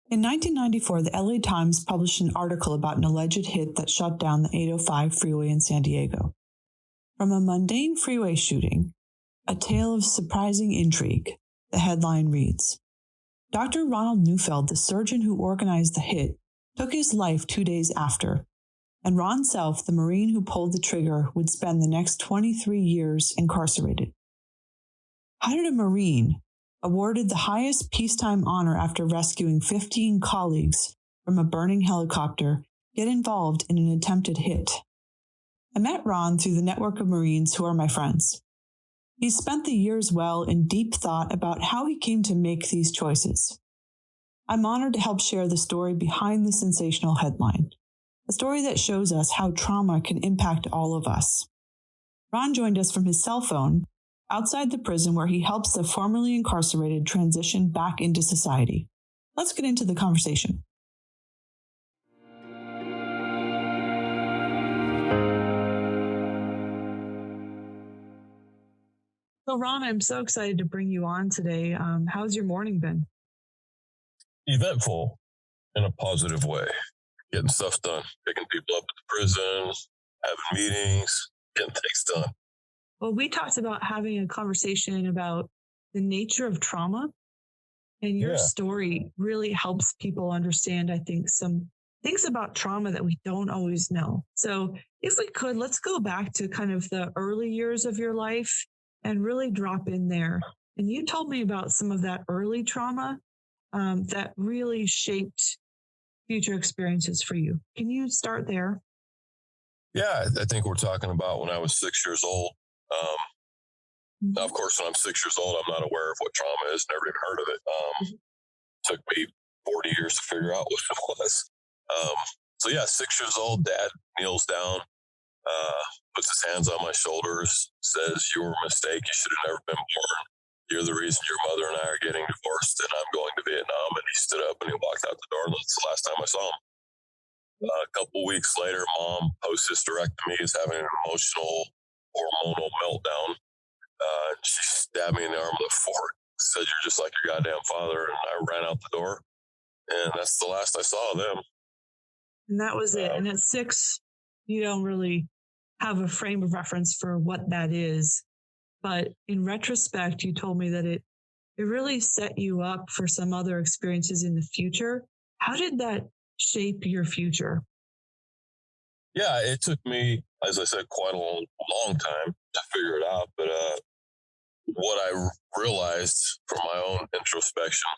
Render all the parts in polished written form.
In 1994, the LA Times published an article about an alleged hit that shut down the 805 freeway in San Diego. From a mundane freeway shooting, a tale of surprising intrigue, the headline reads, Dr. Ronald Neufeld, the surgeon who organized the hit, took his life 2 days after, and Ron Self, the Marine who pulled the trigger, would spend the next 23 years incarcerated. How did a Marine, awarded the highest peacetime honor after rescuing 15 colleagues from a burning helicopter, get involved in an attempted hit? I met Ron through the network of Marines who are my friends. He's spent the years well in deep thought about how he came to make these choices. I'm honored to help share the story behind the sensational headline, a story that shows us how trauma can impact all of us. Ron joined us from his cell phone outside the prison where he helps the formerly incarcerated transition back into society. Let's get into the conversation. So, Ron, I'm so excited to bring you on today. How's your morning been? Eventful in a positive way. Getting stuff done, picking people up at the prison, having meetings, getting things done. Well, we talked about having a conversation about the nature of trauma, and your story really helps people understand, I think, some things about trauma that we don't always know. So if we could, let's go back to kind of the early years of your life and really drop in there. And you told me about some of that early trauma that really shaped future experiences for you. Can you start there? Yeah, I think we're talking about when I was 6 years old. Now, of course, when I'm 6 years old, I'm not aware of what trauma is, never even heard of it. Took me 40 years to figure out what it was. So yeah, 6 years old, Dad kneels down, puts his hands on my shoulders, says, "You were a mistake. You should have never been born. You're the reason your mother and I are getting divorced, and I'm going to Vietnam." And he stood up and he walked out the door, and that's the last time I saw him. A couple weeks later, Mom, post-hysterectomy, is having an emotional, hormonal meltdown. She stabbed me in the arm with a fork, said, "You're just like your goddamn father," and I ran out the door. And that's the last I saw of them. And that was it. And at 6, you don't really have a frame of reference for what that is. But in retrospect, you told me that it really set you up for some other experiences in the future. How did that shape your future? Yeah, it took me, as I said, quite a long time to figure it out. But what I realized from my own introspection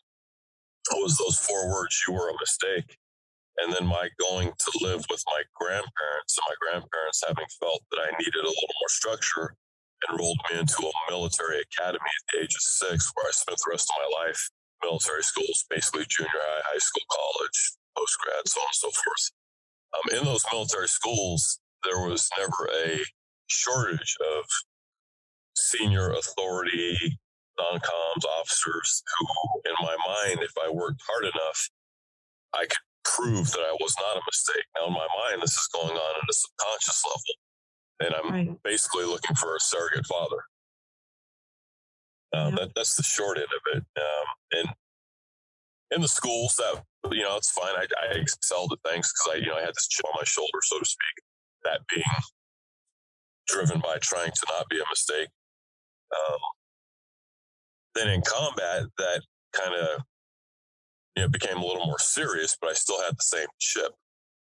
was those 4 words, "You were a mistake." And then my going to live with my grandparents, and my grandparents having felt that I needed a little more structure, enrolled me into a military academy at the age of 6, where I spent the rest of my life. Military schools, basically junior high, high school, college, post-grad, so on and so forth. In those military schools, there was never a shortage of senior authority, non-coms officers who, in my mind, if I worked hard enough, I could prove that I was not a mistake. Now, in my mind, this is going on at a subconscious level, and I'm basically looking for a surrogate father. That's the short end of it. And in the schools, that it's fine. I excelled at things because I had this chip on my shoulder, so to speak. That being driven by trying to not be a mistake. Then in combat, that kind of became a little more serious, but I still had the same chip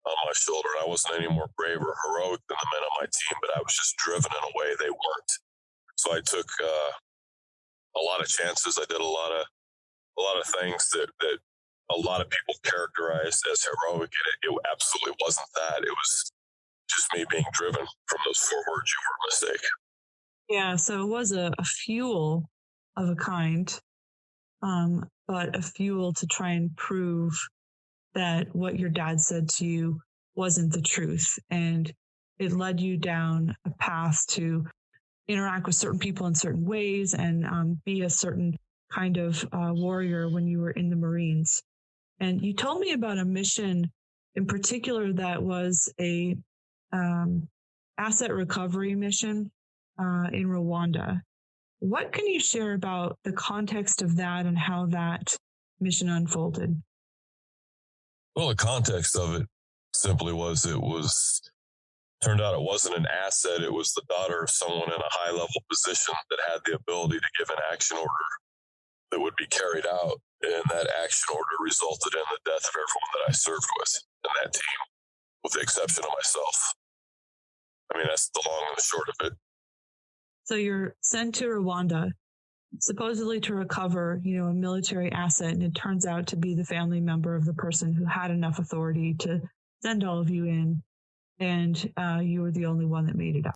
on my shoulder. I wasn't any more brave or heroic than the men on my team, but I was just driven in a way they weren't. So I took a lot of chances. I did a lot of things that a lot of people characterized as heroic, and it absolutely wasn't that. It was just me being driven from those 4 words, "You were a mistake." Yeah, so it was a fuel of a kind, but a fuel to try and prove that what your dad said to you wasn't the truth. And it led you down a path to interact with certain people in certain ways and be a certain kind of warrior when you were in the Marines. And you told me about a mission in particular that was a asset recovery mission in Rwanda. What can you share about the context of that and how that mission unfolded? Well, the context of it simply was turned out it wasn't an asset. It was the daughter of someone in a high level position that had the ability to give an action order that would be carried out. And that action order resulted in the death of everyone that I served with in that team, with the exception of myself. I mean, that's the long and the short of it. So you're sent to Rwanda, supposedly to recover, a military asset, and it turns out to be the family member of the person who had enough authority to send all of you in, and you were the only one that made it up.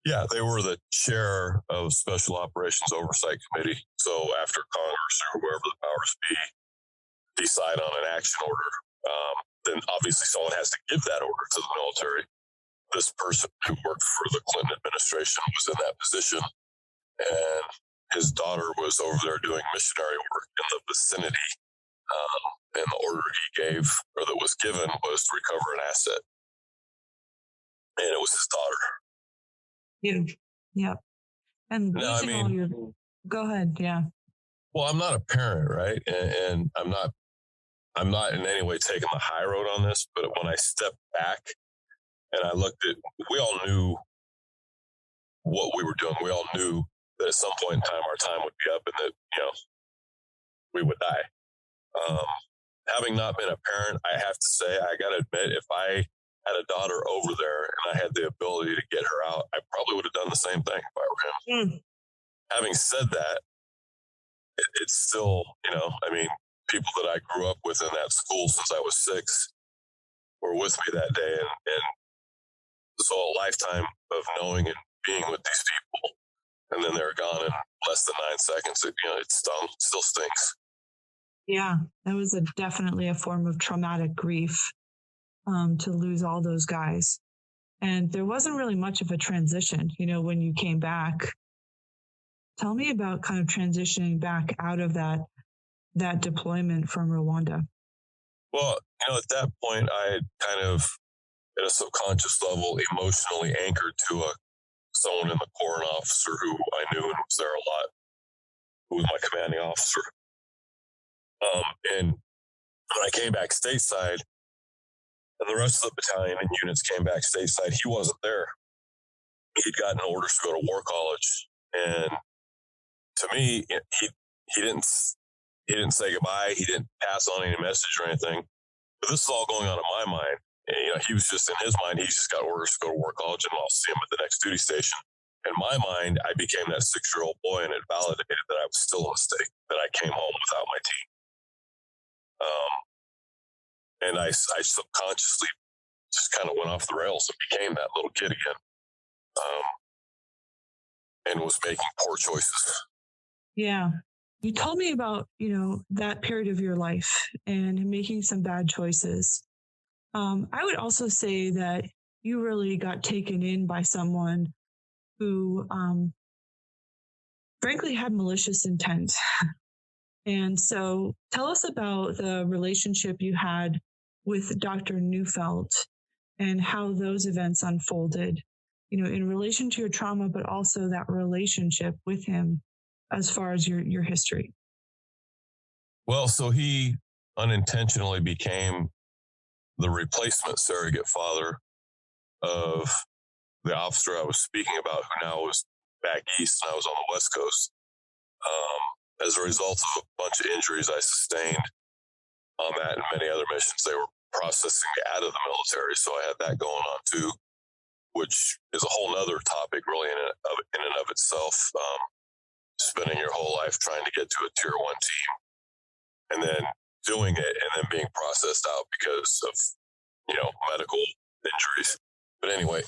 Yeah, they were the chair of Special Operations Oversight Committee. So after Congress or whoever the powers be decide on an action order, then obviously someone has to give that order to the military. This person who worked for the Clinton administration was in that position, and his daughter was over there doing missionary work in the vicinity. And the order he gave, or that was given, was to recover an asset. And it was his daughter. Yeah. And no, go ahead. Yeah. Well, I'm not a parent, right? And I'm not in any way taking the high road on this, but when I stepped back and I looked at, we all knew what we were doing. We all knew that at some point in time, our time would be up and that, we would die. Having not been a parent, I have to say, I got to admit, if I had a daughter over there and I had the ability to get her out, I probably would have done the same thing if I were him. Having said that, it's still, people that I grew up with in that school since I was 6 were with me that day. And so a lifetime of knowing and being with these people, and then they're gone in less than 9 seconds. It still stings. Yeah, that was definitely a form of traumatic grief, to lose all those guys. And there wasn't really much of a transition, when you came back. Tell me about kind of transitioning back out of that deployment from Rwanda. Well, at that point, I had kind of, at a subconscious level, emotionally anchored to someone in the Corps, an officer who I knew and was there a lot, who was my commanding officer. And when I came back stateside, and the rest of the battalion and units came back stateside, he wasn't there. He'd gotten orders to go to War College, and to me, he didn't say goodbye. He didn't pass on any message or anything. But this is all going on in my mind. And, he was just in his mind. He just got orders to go to War College, and I'll see him at the next duty station. In my mind, I became that 6-year-old boy, and it validated that I was still a mistake, that I came home without my team. And I subconsciously just kind of went off the rails and became that little kid again, and was making poor choices. Yeah. You told me about, that period of your life and making some bad choices. I would also say that you really got taken in by someone who, frankly, had malicious intent. And so tell us about the relationship you had with Dr. Neufeld and how those events unfolded, in relation to your trauma, but also that relationship with him as far as your history. Well, so he unintentionally became the replacement surrogate father of the officer I was speaking about, who now was back east and I was on the West Coast. As a result of a bunch of injuries I sustained on that and many other missions, they were processing me out of the military. So I had that going on too, which is a whole nother topic really in and of itself. Spending your whole life trying to get to a tier 1 team and then doing it and then being processed out because of, medical injuries. But anyway,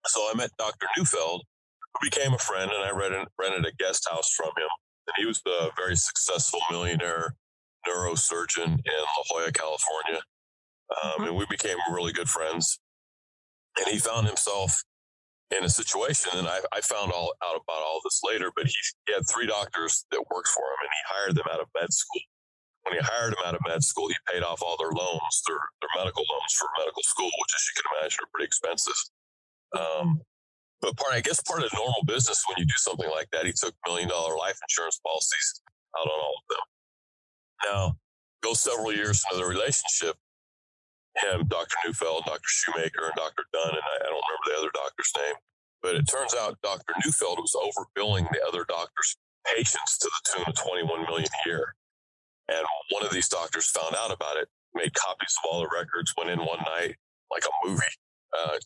so I met Dr. Neufeld, who became a friend, and I rented a guest house from him. And he was the very successful millionaire neurosurgeon in La Jolla, California. And we became really good friends. And he found himself in a situation, and I found out about all this later, but he had 3 doctors that worked for him, and he hired them out of med school. When he hired them out of med school, he paid off all their loans, their medical loans for medical school, which, as you can imagine, are pretty expensive. But part of the normal business when you do something like that, he took $1 million life insurance policies out on all of them. Now, go several years into the relationship, him, Dr. Neufeld, Dr. Shoemaker, and Dr. Dunn, and I don't remember the other doctor's name. But it turns out Dr. Neufeld was overbilling the other doctors' patients to the tune of $21 million a year. And one of these doctors found out about it, made copies of all the records, went in one night like a movie,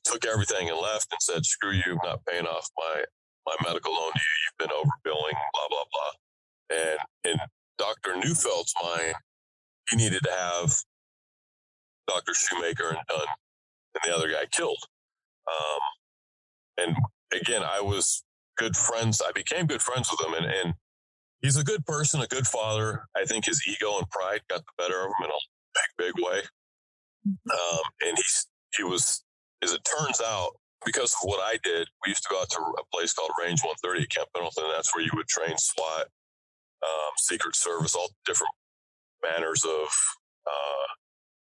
took everything and left and said, "Screw you, I'm not paying off my medical loan to you. You've been overbilling, blah, blah, blah." And in Dr. Neufeld's mind, he needed to have Dr. Shoemaker and Dunn and the other guy killed. And again, I was good friends. I became good friends with him, and he's a good person, a good father. I think his ego and pride got the better of him in a big way. And he was, as it turns out, because of what I did, we used to go out to a place called Range 130 at Camp Pendleton. That's where you would train SWAT, Secret Service, all different manners of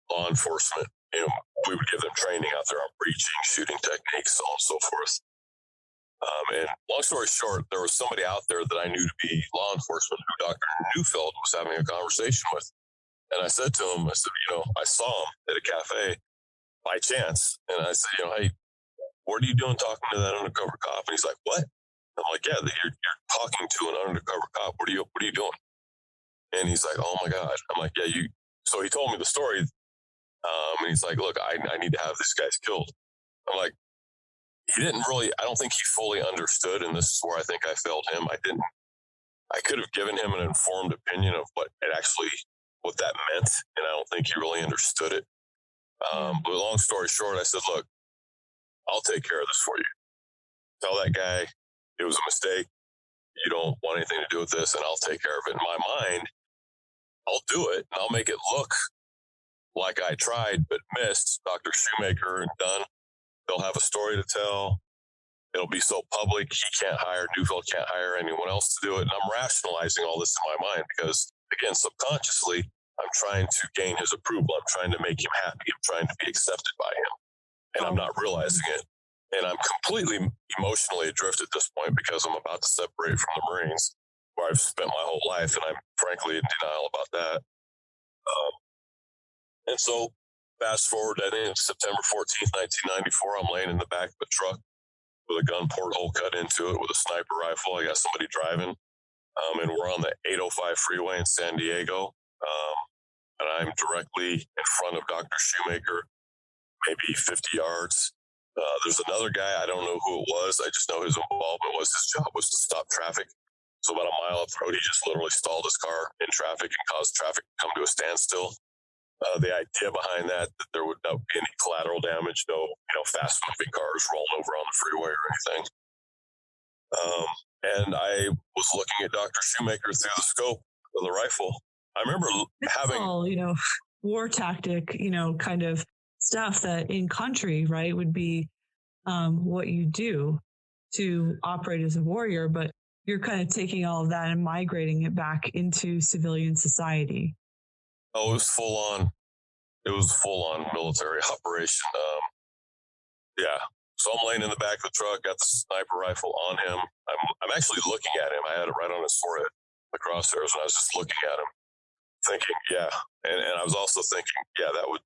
law enforcement. We would give them training out there on breaching, shooting techniques, so on and so forth. And long story short, there was somebody out there that I knew to be law enforcement who Dr. Neufeld was having a conversation with. And I said to him, I said, I saw him at a cafe by chance. And I said, "Hey, what are you doing talking to that undercover cop?" And he's like, "What?" I'm like, "Yeah, you're talking to an undercover cop. What are you doing?" And he's like, "Oh my God." I'm like, "Yeah, you." So he told me the story. And he's like, "Look, I need to have these guys killed." I'm like, he didn't really, I don't think he fully understood. And this is where I think I failed him. I could have given him an informed opinion of what that meant. And I don't think he really understood it. But long story short, I said, "Look, I'll take care of this for you. Tell that guy it was a mistake. You don't want anything to do with this, and I'll take care of it." In my mind, I'll do it, and I'll make it look like I tried but missed. Dr. Shoemaker and Dunn, they'll have a story to tell. It'll be so public, Neufeld can't hire anyone else to do it. And I'm rationalizing all this in my mind because, again, subconsciously, I'm trying to gain his approval. I'm trying to make him happy. I'm trying to be accepted by him. And I'm not realizing it. And I'm completely emotionally adrift at this point because I'm about to separate from the Marines, where I've spent my whole life, and I'm frankly in denial about that. And so fast forward, I think September 14th, 1994, I'm laying in the back of a truck with a gun porthole cut into it with a sniper rifle. I got somebody driving, and we're on the 805 freeway in San Diego. And I'm directly in front of Dr. Shoemaker, maybe 50 yards. There's another guy. I don't know who it was. I just know his involvement was his job was to stop traffic. So about a mile up the road, he just literally stalled his car in traffic and caused traffic to come to a standstill. The idea behind that there would not be any collateral damage, no fast moving cars rolling over on the freeway or anything. And I was looking at Dr. Shoemaker through the scope of the rifle. I remember having all, war tactic, kind of stuff that in country, right, would be what you do to operate as a warrior, but you're kind of taking all of that and migrating it back into civilian society. Oh, it was full on. It was full on military operation. Yeah. So I'm laying in the back of the truck, got the sniper rifle on him. I'm actually looking at him. I had it right on his forehead, the crosshairs, and I was just looking at him, thinking, yeah. And I was also thinking, yeah, that would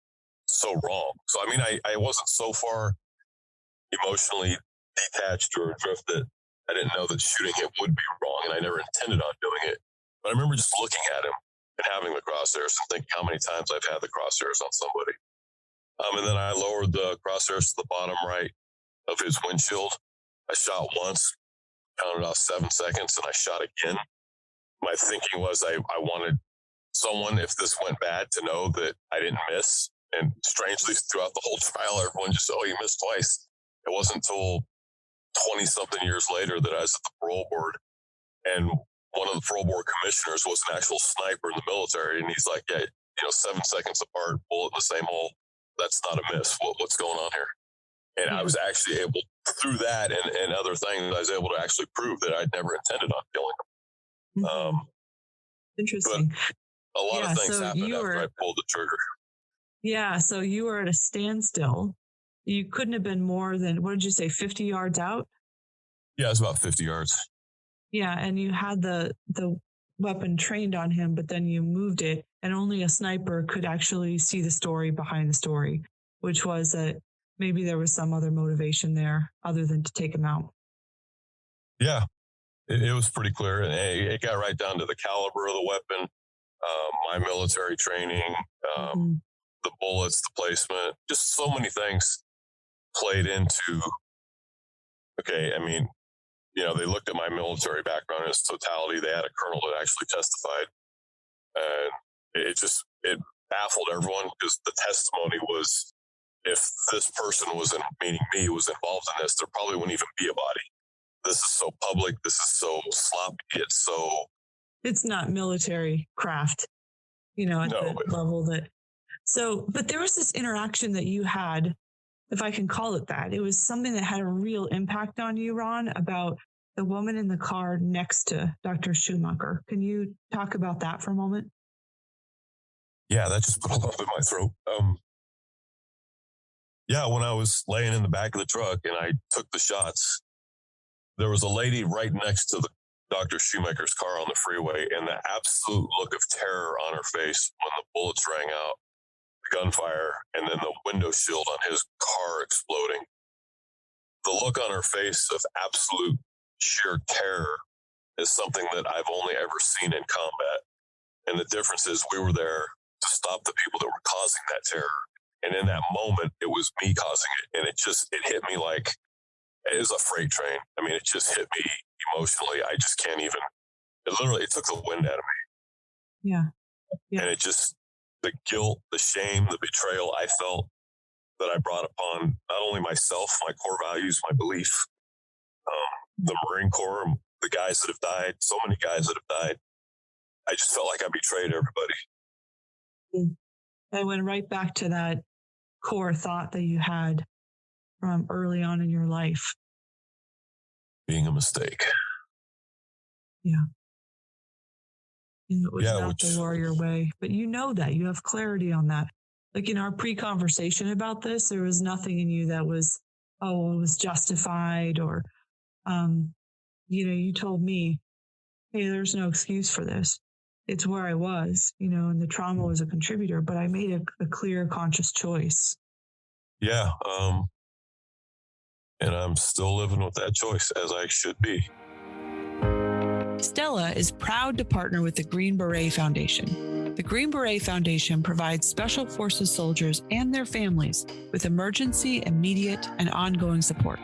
so wrong. So I mean, I wasn't so far emotionally detached or adrift that I didn't know that shooting him would be wrong, and I never intended on doing it. But I remember just looking at him and having the crosshairs and thinking how many times I've had the crosshairs on somebody. And then I lowered the crosshairs to the bottom right of his windshield. I shot once, counted off 7 seconds, and I shot again. My thinking was I wanted someone, if this went bad, to know that I didn't miss. And strangely, throughout the whole trial, everyone just, "Oh, you missed twice." It wasn't until 20-something years later that I was at the parole board, and one of the parole board commissioners was an actual sniper in the military, and he's like, "Yeah, 7 seconds apart, bullet in the same hole. That's not a miss. What's going on here?" And I was actually able, through that and other things, I was able to actually prove that I'd never intended on killing him. Mm-hmm. Interesting. But a lot of things happened after I pulled the trigger. Yeah, so you were at a standstill. You couldn't have been more than, what did you say, 50 yards out? Yeah, it's about 50 yards. Yeah, and you had the weapon trained on him, but then you moved it, and only a sniper could actually see the story behind the story, which was that maybe there was some other motivation there other than to take him out. Yeah, it was pretty clear. And it got right down to the caliber of the weapon, my military training, the bullets, the placement, just so many things played into, okay, I mean, they looked at my military background in its totality. They had a colonel that actually testified. And it baffled everyone because the testimony was, if this person meaning me, was involved in this, there probably wouldn't even be a body. This is so public. This is so sloppy. It's not military craft, at the level that. So, but there was this interaction that you had, if I can call it that. It was something that had a real impact on you, Ron, about the woman in the car next to Dr. Schumacher. Can you talk about that for a moment? Yeah, that just put a lump in my throat. When I was laying in the back of the truck and I took the shots, there was a lady right next to the Dr. Schumacher's car on the freeway, and the absolute look of terror on her face when the bullets rang out, the gunfire, and then the window shield on his car exploding. The look on her face of absolute sheer terror is something that I've only ever seen in combat. And the difference is we were there to stop the people that were causing that terror. And in that moment, it was me causing it. And it hit me like it was a freight train. I mean, it just hit me emotionally. I just can't even, it took the wind out of me. Yeah. And the guilt, the shame, the betrayal I felt that I brought upon not only myself, my core values, my belief, the Marine Corps, the guys that have died, so many guys that have died. I just felt like I betrayed everybody. I went right back to that core thought that you had from early on in your life. Being a mistake. Yeah. And it was not the warrior way. But you know that. You have clarity on that. Like in our pre-conversation about this, there was nothing in you that was, it was justified or, you told me, hey, there's no excuse for this. It's where I was, and the trauma was a contributor, but I made a clear, conscious choice. Yeah. And I'm still living with that choice, as I should be. Stella is proud to partner with the Green Beret Foundation. The Green Beret Foundation provides Special Forces soldiers and their families with emergency, immediate, and ongoing support.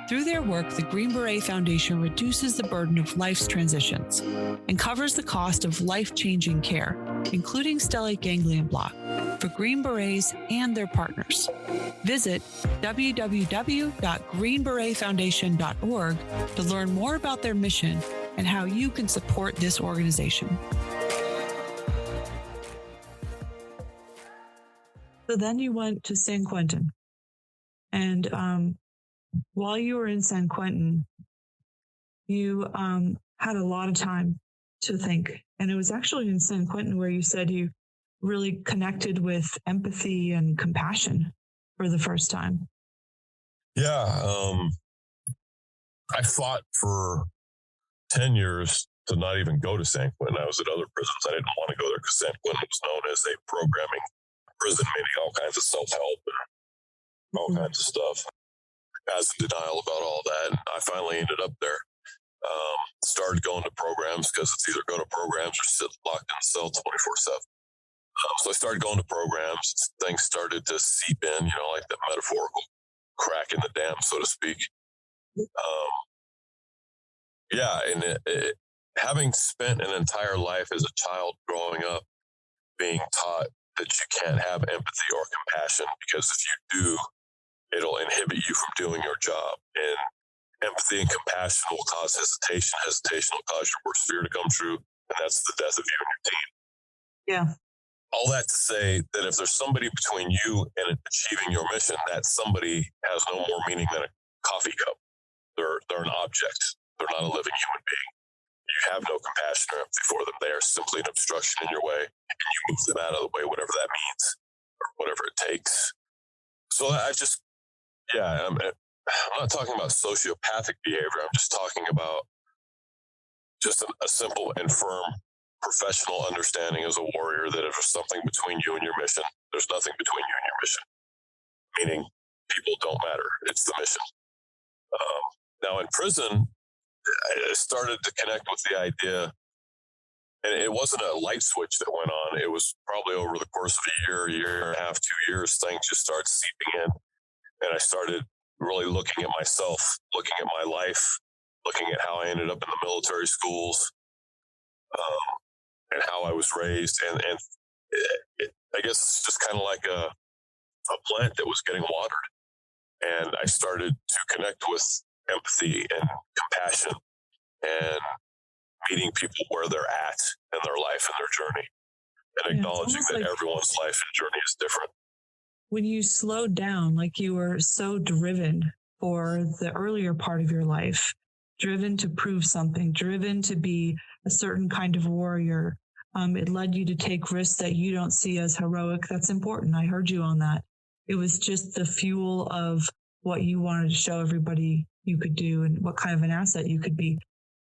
Through their work, the Green Beret Foundation reduces the burden of life's transitions and covers the cost of life-changing care, including stellate ganglion block, for Green Berets and their partners. Visit www.greenberetfoundation.org to learn more about their mission and how you can support this organization. So then you went to San Quentin. And while you were in San Quentin, you had a lot of time to think. And it was actually in San Quentin where you said you really connected with empathy and compassion for the first time. Yeah. I fought for 10 years to not even go to San Quentin. I was at other prisons. I didn't want to go there because San Quentin was known as a programming prison, meaning all kinds of self-help and all kinds of stuff. I was in denial about all that. And I finally ended up there. Started going to programs because it's either go to programs or sit locked in a cell 24/7. So I started going to programs. Things started to seep in, like the metaphorical crack in the dam, so to speak. And having spent an entire life as a child growing up being taught that you can't have empathy or compassion because if you do, it'll inhibit you from doing your job. And empathy and compassion will cause hesitation. Hesitation will cause your worst fear to come true, and that's the death of you and your team. Yeah. All that to say that if there's somebody between you and achieving your mission, that somebody has no more meaning than a coffee cup. They're an object. They're not a living human being. You have no compassion or empathy for them. They are simply an obstruction in your way, and you move them out of the way, whatever that means, or whatever it takes. So I'm not talking about sociopathic behavior. I'm just talking about just a simple and firm professional understanding as a warrior that if there's something between you and your mission, there's nothing between you and your mission. Meaning, people don't matter. It's the mission. Now, in prison, I started to connect with the idea, and it wasn't a light switch that went on. It was probably over the course of a year and a half, 2 years, things just started seeping in. And I started really looking at myself, looking at my life, looking at how I ended up in the military schools, and how I was raised. And I guess it's just kind of like a plant that was getting watered. And I started to connect with empathy and compassion and meeting people where they're at in their life and their journey, and acknowledging that everyone's life and journey is different. When you slowed down, like you were so driven for the earlier part of your life, driven to prove something, driven to be a certain kind of warrior, it led you to take risks that you don't see as heroic. That's important. I heard you on that. It was just the fuel of what you wanted to show everybody you could do and what kind of an asset you could be.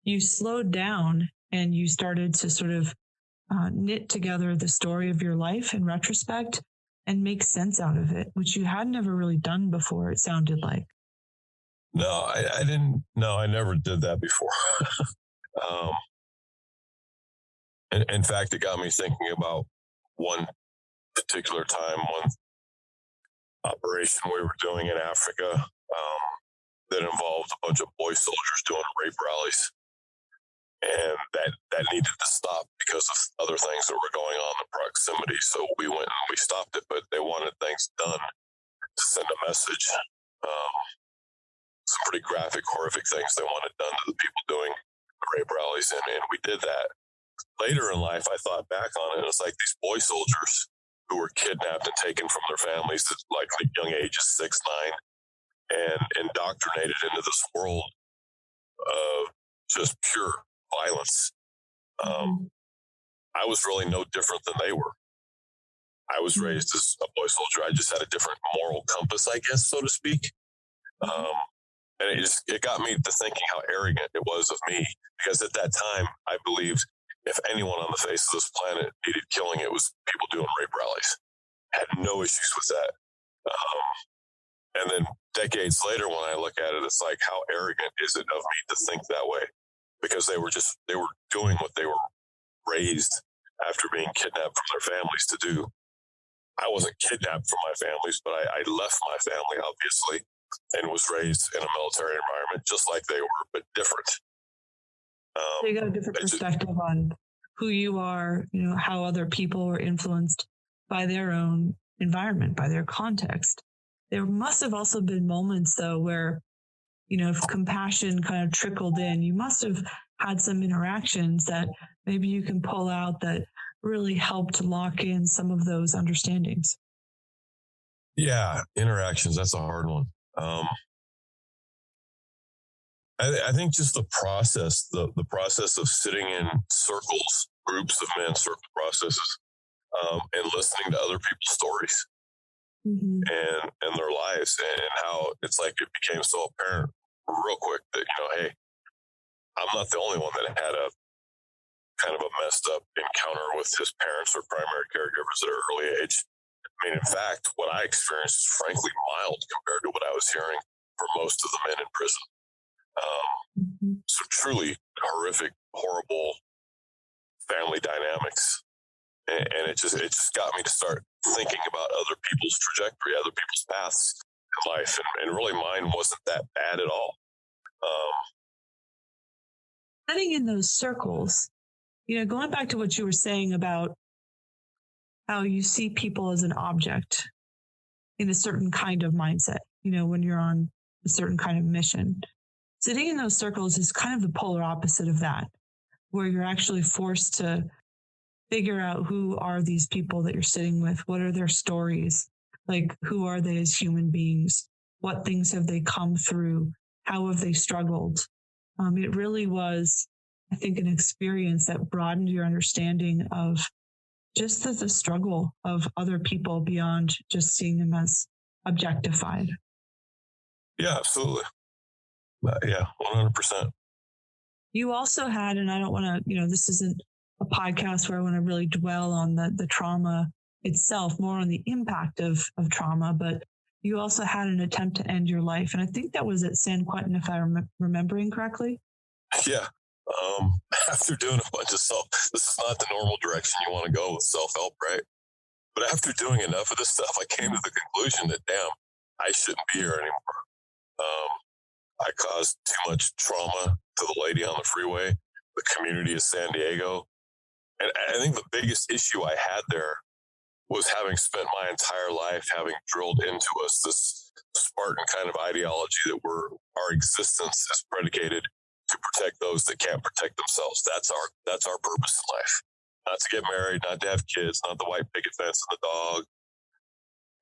You slowed down and you started to sort of knit together the story of your life in retrospect and make sense out of it, which you had never really done before, it sounded like. No, I didn't. No, I never did that before. In fact, it got me thinking about one particular time, one operation we were doing in Africa that involved a bunch of boy soldiers doing rape rallies. And that needed to stop because of other things that were going on in proximity. So we went and we stopped it, but they wanted things done to send a message. Some pretty graphic, horrific things they wanted done to the people doing the rape rallies. And we did that. Later in life, I thought back on it. It's like these boy soldiers who were kidnapped and taken from their families at like the young ages, 6, 9, and indoctrinated into this world of just pure violence. I was really no different than they were. I was raised as a boy soldier. I just had a different moral compass, I guess, so to speak. And it got me to thinking how arrogant it was of me, because at that time, I believed if anyone on the face of this planet needed killing, it was people doing rape rallies. I had no issues with that. And then decades later, when I look at it, it's like, how arrogant is it of me to think that way? Because they were doing what they were raised after being kidnapped from their families to do. I wasn't kidnapped from my families, but I left my family, obviously, and was raised in a military environment just like they were, but different. So you got a different perspective on who you are, how other people were influenced by their own environment, by their context. There must have also been moments, though, where, if compassion kind of trickled in, you must have had some interactions that maybe you can pull out that really helped lock in some of those understandings. Yeah, interactions, that's a hard one. I think just the process, the process of sitting in circles, groups of men, circle processes, and listening to other people's stories and their lives, and how it's like it became so apparent real quick that, hey, I'm not the only one that had a kind of a messed up encounter with his parents or primary caregivers at an early age. I mean, in fact, what I experienced is frankly mild compared to what I was hearing from most of the men in prison. So truly horrific, horrible family dynamics. And it just got me to start thinking about other people's trajectory, other people's paths in life. And really mine wasn't that bad at all. Sitting in those circles, going back to what you were saying about how you see people as an object in a certain kind of mindset, when you're on a certain kind of mission. Sitting in those circles is kind of the polar opposite of that, where you're actually forced to figure out who are these people that you're sitting with? What are their stories? Like, who are they as human beings? What things have they come through? How have they struggled? It really was, I think, an experience that broadened your understanding of just the struggle of other people beyond just seeing them as objectified. Yeah, absolutely. Yeah, 100%. You also had, and I don't want to, this isn't a podcast where I want to really dwell on the trauma itself, more on the impact of trauma, but you also had an attempt to end your life. And I think that was at San Quentin, if I'm remembering correctly. Yeah. After doing a bunch of this is not the normal direction you want to go with self-help, right? But after doing enough of this stuff, I came to the conclusion that, damn, I shouldn't be here anymore. I caused too much trauma to the lady on the freeway, the community of San Diego. And I think the biggest issue I had there was having spent my entire life having drilled into us this Spartan kind of ideology that our existence is predicated to protect those that can't protect themselves. That's our purpose in life. Not to get married, not to have kids, not the white picket fence and the dog.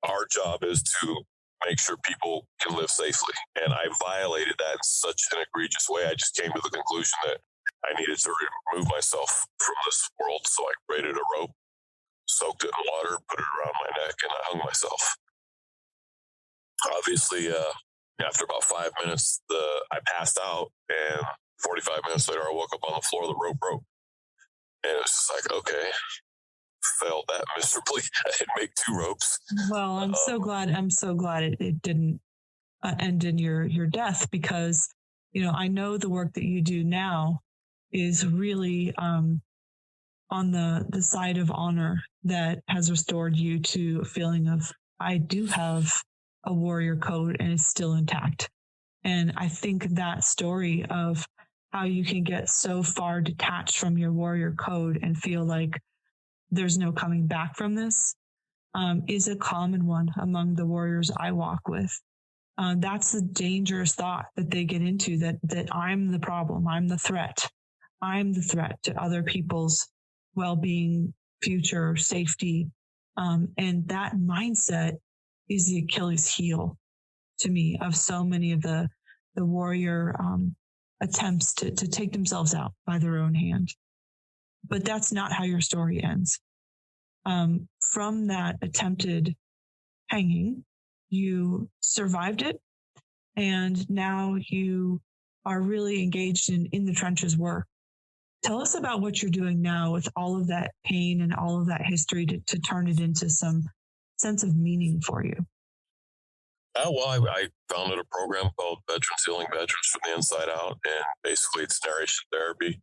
Our job is to make sure people can live safely. And I violated that in such an egregious way. I just came to the conclusion that I needed to remove myself from this world. So I created a rope, soaked it in water, put it around my neck, and I hung myself. Obviously, after about 5 minutes, I passed out, and 45 minutes later, I woke up on the floor, the rope broke. And it was just like, okay, failed that miserably. I didn't make 2 ropes. Well, I'm so glad it didn't end in your death, because, I know the work that you do now is really on the side of honor that has restored you to a feeling of, I do have a warrior code and it's still intact. And I think that story of how you can get so far detached from your warrior code and feel like there's no coming back from this is a common one among the warriors I walk with. That's the dangerous thought that they get into, that I'm the problem, I'm the threat to other people's well-being, future, safety. And that mindset is the Achilles heel to me of so many of the warrior attempts to take themselves out by their own hand. But that's not how your story ends. From that attempted hanging, you survived it, and now you are really engaged in the trenches work. Tell us about what you're doing now with all of that pain and all of that history to turn it into some sense of meaning for you. I founded a program called Veterans Healing Veterans from the Inside Out, and basically it's narration therapy.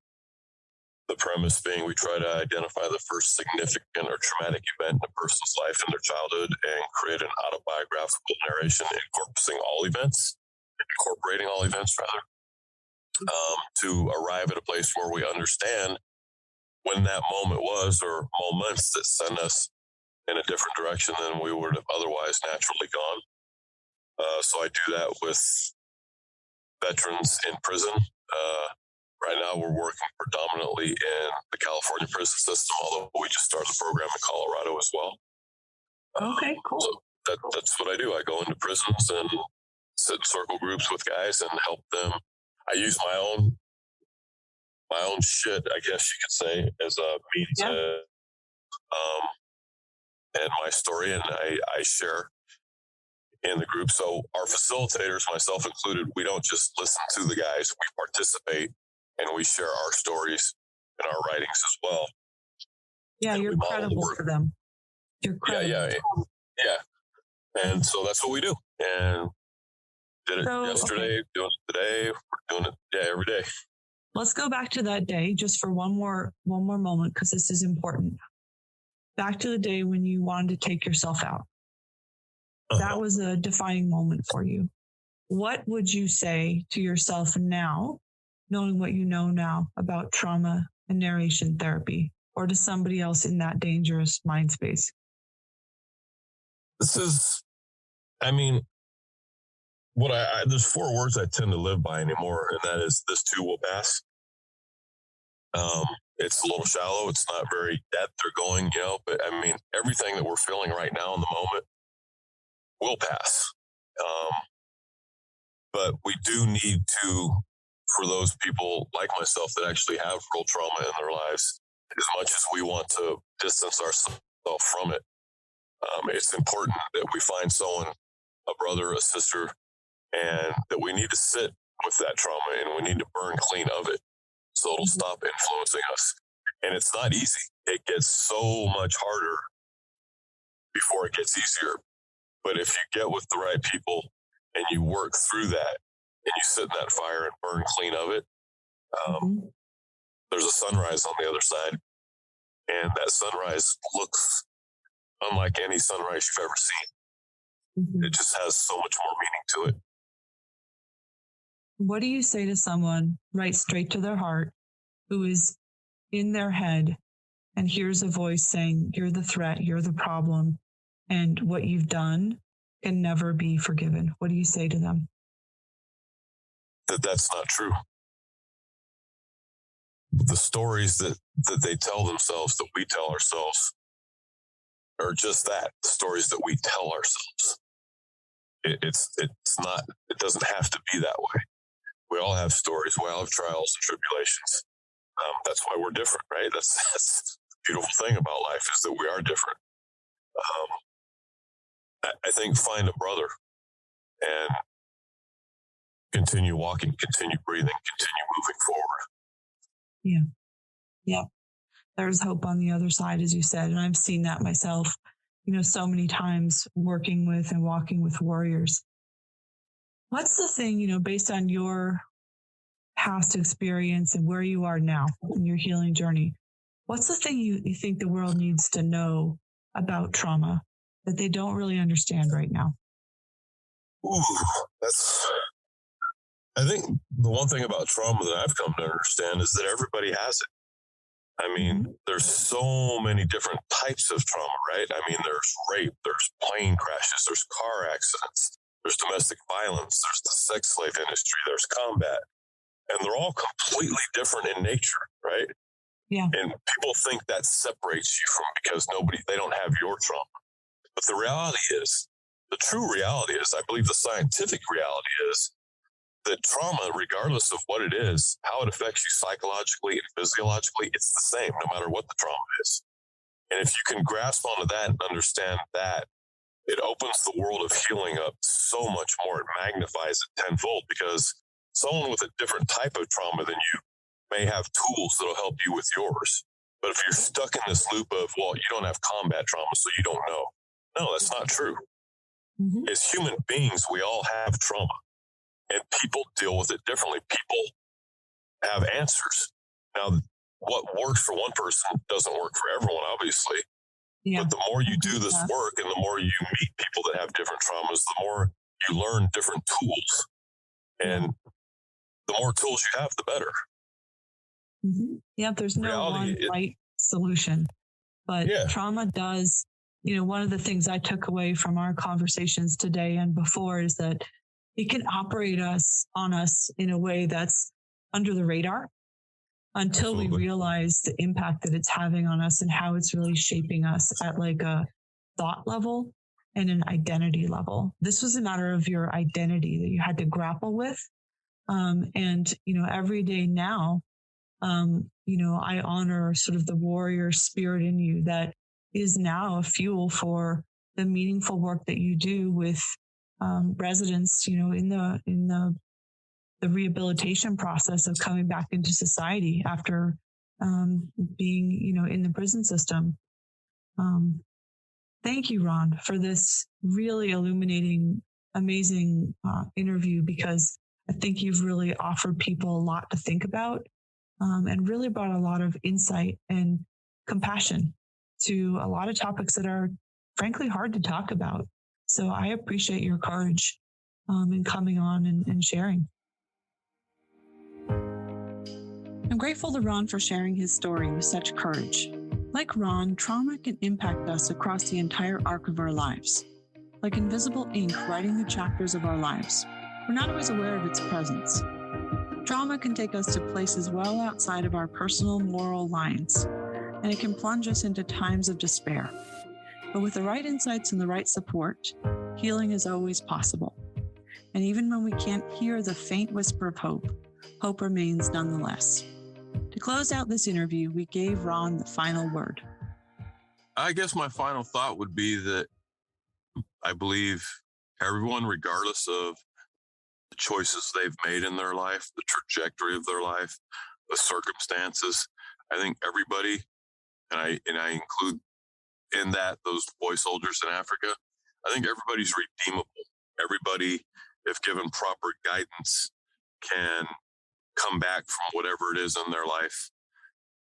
The premise being we try to identify the first significant or traumatic event in a person's life in their childhood and create an autobiographical narration incorporating all events to arrive at a place where we understand when that moment was, or moments that send us in a different direction than we would have otherwise naturally gone. So I do that with veterans in prison. Right now we're working predominantly in the California prison system, although we just started the program in Colorado as well. Okay, cool. So that's what I do. I go into prisons and sit in circle groups with guys and help them. I use my own shit, I guess you could say, as a means and my story, and I share in the group. So our facilitators, myself included, we don't just listen to the guys, we participate and we share our stories and our writings as well. Yeah, and you're credible for them. You're credible. Yeah. And so that's what we do. And did it yesterday, doing it today, we're doing it every day. Let's go back to that day just for one more moment, because this is important. Back to the day when you wanted to take yourself out. That was a defining moment for you. What would you say to yourself now, knowing what you know now about trauma and narration therapy, or to somebody else in that dangerous mind space? There's 4 words I tend to live by anymore, and that is, this too will pass. It's a little shallow. It's not very depth or going, but everything that we're feeling right now in the moment will pass. But we do need to, for those people like myself that actually have real trauma in their lives, as much as we want to distance ourselves from it, it's important that we find someone, a brother, a sister, and that we need to sit with that trauma and we need to burn clean of it so it'll stop influencing us. And it's not easy. It gets so much harder before it gets easier. But if you get with the right people and you work through that and you sit in that fire and burn clean of it, there's a sunrise on the other side. And that sunrise looks unlike any sunrise you've ever seen. It just has so much more meaning to it. What do you say to someone right straight to their heart who is in their head and hears a voice saying, you're the threat, you're the problem, and what you've done can never be forgiven? What do you say to them? That's not true. The stories that they tell themselves, that we tell ourselves, are just that, stories that we tell ourselves. It's not, it doesn't have to be that way. We all have stories. We all have trials and tribulations. That's why we're different, right? That's the beautiful thing about life, is that we are different. I think find a brother and continue walking, continue breathing, continue moving forward. Yeah. There's hope on the other side, as you said. And I've seen that myself, so many times working with and walking with warriors. What's the thing, based on your past experience and where you are now in your healing journey, what's the thing you think the world needs to know about trauma that they don't really understand right now? I think the one thing about trauma that I've come to understand is that everybody has it. I mean, there's so many different types of trauma, right? I mean, there's rape, there's plane crashes, there's car accidents, there's domestic violence, there's the sex slave industry, there's combat. And they're all completely different in nature, right? Yeah. And people think that separates you from, because they don't have your trauma. But the true reality is, I believe the scientific reality is, that trauma, regardless of what it is, how it affects you psychologically and physiologically, it's the same no matter what the trauma is. And if you can grasp onto that and understand that, it opens the world of healing up so much more. It magnifies it tenfold, because someone with a different type of trauma than you may have tools that'll help you with yours. But if you're stuck in this loop of, well, you don't have combat trauma, so you don't know. No, that's not true. As human beings, we all have trauma. And people deal with it differently. People have answers. Now, what works for one person doesn't work for everyone, obviously. Yeah. But the more you do this work and the more you meet people that have different traumas, the more you learn different tools. And the more tools you have, the better. Yeah, there's no one right solution. But trauma does, one of the things I took away from our conversations today and before is that it can operate on us in a way that's under the radar until we realize the impact that it's having on us and how it's really shaping us at like a thought level and an identity level. This was a matter of your identity that you had to grapple with. And every day now, I honor sort of the warrior spirit in you that is now a fuel for the meaningful work that you do with residents, in the rehabilitation process of coming back into society after being, in the prison system. Thank you, Ron, for this really illuminating, amazing interview, because I think you've really offered people a lot to think about and really brought a lot of insight and compassion to a lot of topics that are frankly hard to talk about. So I appreciate your courage in coming on and sharing. I'm grateful to Ron for sharing his story with such courage. Like Ron, trauma can impact us across the entire arc of our lives. Like invisible ink writing the chapters of our lives, we're not always aware of its presence. Trauma can take us to places well outside of our personal moral lines, and it can plunge us into times of despair. But with the right insights and the right support, healing is always possible. And even when we can't hear the faint whisper of hope, hope remains nonetheless. To close out this interview, we gave Ron the final word. I guess my final thought would be that I believe everyone, regardless of the choices they've made in their life, the trajectory of their life, the circumstances, I think everybody, and I include in that those boy soldiers in Africa, I think everybody's redeemable. Everybody, if given proper guidance, can come back from whatever it is in their life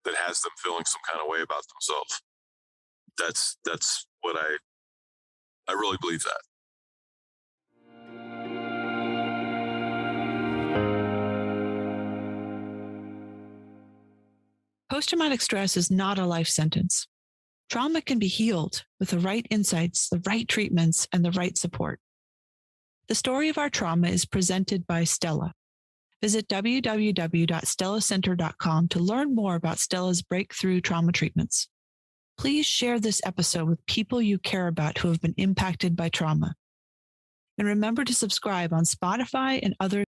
that has them feeling some kind of way about themselves. That's what I really believe that. Post-traumatic stress is not a life sentence. Trauma can be healed with the right insights, the right treatments, and the right support. The story of our trauma is presented by Stella. Visit www.stellacenter.com to learn more about Stella's breakthrough trauma treatments. Please share this episode with people you care about who have been impacted by trauma. And remember to subscribe on Spotify and other